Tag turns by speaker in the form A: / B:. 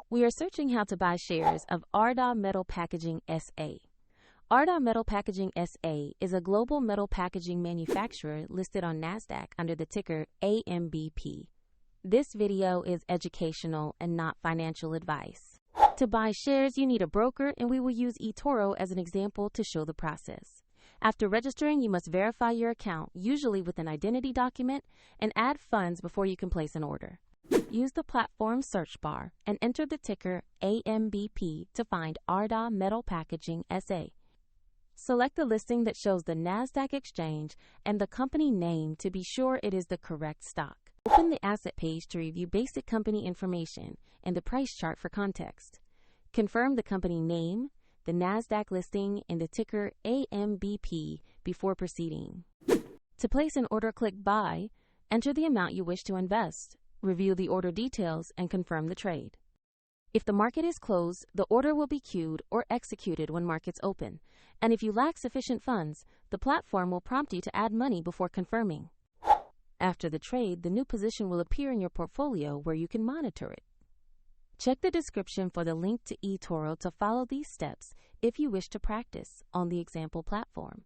A: We are searching how to buy shares of Ardagh Metal Packaging SA. Ardagh Metal Packaging SA is a global metal packaging manufacturer listed on NASDAQ under the ticker AMBP. This video is educational and not financial advice. To buy shares, you need a broker, and we will use eToro as an example to show the process. After registering, you must verify your account, usually with an identity document, and add funds before you can place an order. Use the platform search bar and enter the ticker AMBP to find Ardagh Metal Packaging SA. Select the listing that shows the NASDAQ exchange and the company name to be sure it is the correct stock. Open the asset page to review basic company information and the price chart for context. Confirm the company name, the NASDAQ listing, and the ticker AMBP before proceeding. To place an order, click Buy, enter the amount you wish to invest, review the order details, and confirm the trade. If the market is closed, the order will be queued or executed when markets open, and if you lack sufficient funds, the platform will prompt you to add money before confirming. After the trade, the new position will appear in your portfolio where you can monitor it. Check the description for the link to eToro to follow these steps if you wish to practice on the example platform.